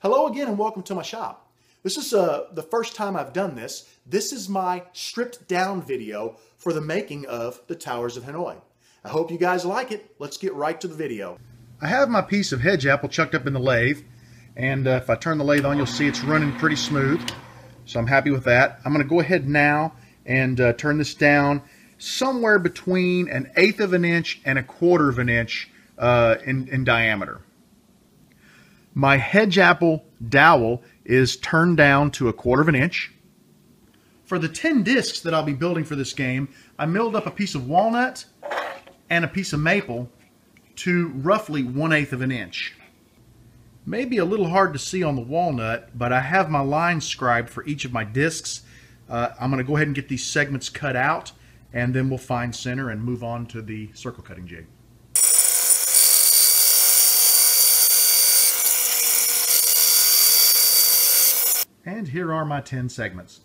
Hello again and welcome to my shop. This is the first time I've done this. This is my stripped down video for the making of the Towers of Hanoi. I hope you guys like it. Let's get right to the video. I have my piece of hedge apple chucked up in the lathe, and if I turn the lathe on, you'll see it's running pretty smooth. So I'm happy with that. I'm going to go ahead now and turn this down somewhere between 1/8 of an inch and 1/4 of an inch in diameter. My hedge apple dowel is turned down to 1/4 of an inch. For the 10 discs that I'll be building for this game, I milled up a piece of walnut and a piece of maple to roughly 1/8 of an inch. Maybe a little hard to see on the walnut, but I have my lines scribed for each of my discs. I'm going to go ahead and get these segments cut out, and then we'll find center and move on to the circle cutting jig. And here are my 10 segments.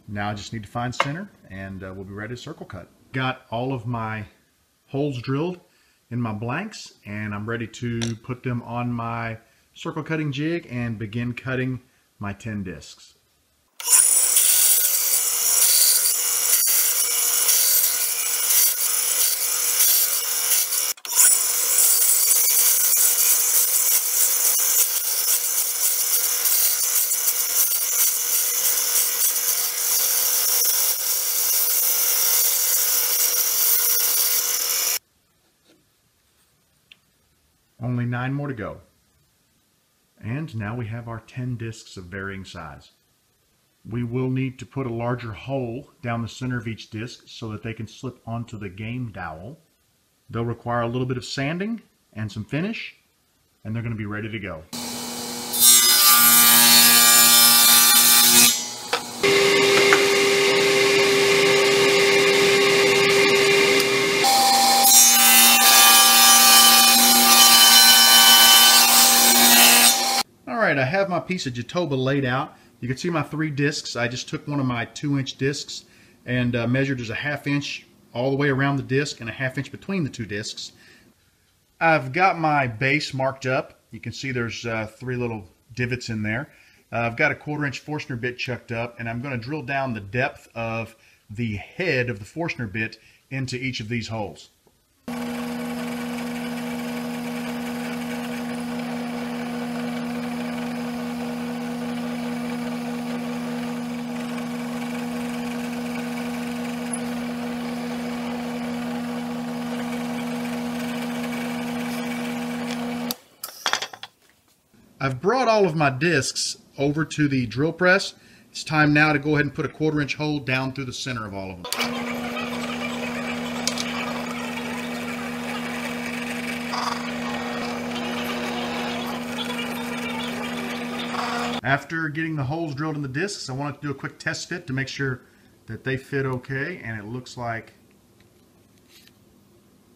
Now I just need to find center, and we'll be ready to circle cut. Got all of my holes drilled in my blanks, and I'm ready to put them on my circle cutting jig and begin cutting my 10 discs. Only 9 more to go. And now we have our 10 discs of varying size. We will need to put a larger hole down the center of each disc so that they can slip onto the game dowel. They'll require a little bit of sanding and some finish, and they're going to be ready to go. Alright, I have my piece of Jatoba laid out. You can see my 3 discs. I just took one of my 2-inch discs and measured as a 1/2 inch all the way around the disc and a 1/2 inch between the 2 discs. I've got my base marked up. You can see there's 3 little divots in there. I've got a 1/4 inch Forstner bit chucked up, and I'm going to drill down the depth of the head of the Forstner bit into each of these holes. I've brought all of my discs over to the drill press. It's time now to go ahead and put a 1/4 inch hole down through the center of all of them. After getting the holes drilled in the discs, I wanted to do a quick test fit to make sure that they fit okay, and it looks like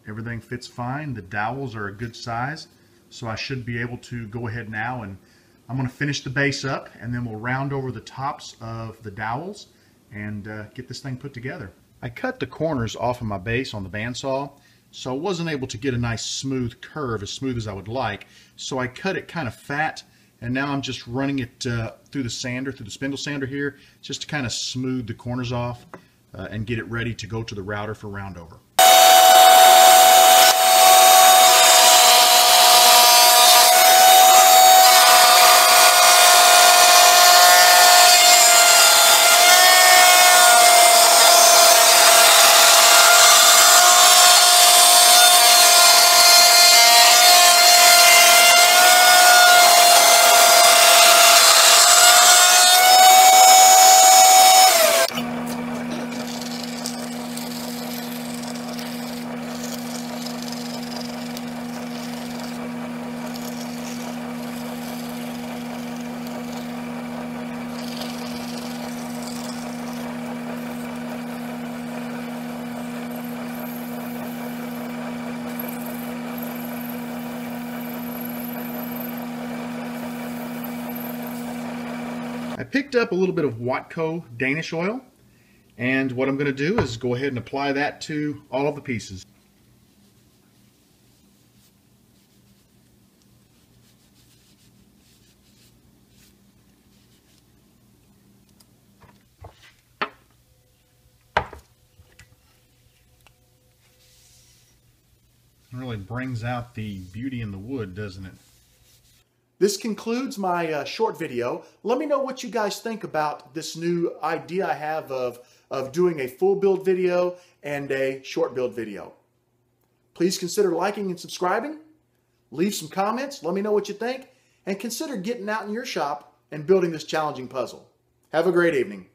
everything fits fine. The dowels are a good size. So I should be able to go ahead now, and I'm going to finish the base up, and then we'll round over the tops of the dowels and get this thing put together. I cut the corners off of my base on the bandsaw, so I wasn't able to get a nice smooth curve, as smooth as I would like. So I cut it kind of fat, and now I'm just running it through the sander, through the spindle sander here, just to kind of smooth the corners off and get it ready to go to the router for round over. I picked up a little bit of Watco Danish oil, and what I'm going to do is go ahead and apply that to all of the pieces. It really brings out the beauty in the wood, doesn't it? This concludes my short video. Let me know what you guys think about this new idea I have of doing a full build video and a short build video. Please consider liking and subscribing. Leave some comments. Let me know what you think. And consider getting out in your shop and building this challenging puzzle. Have a great evening.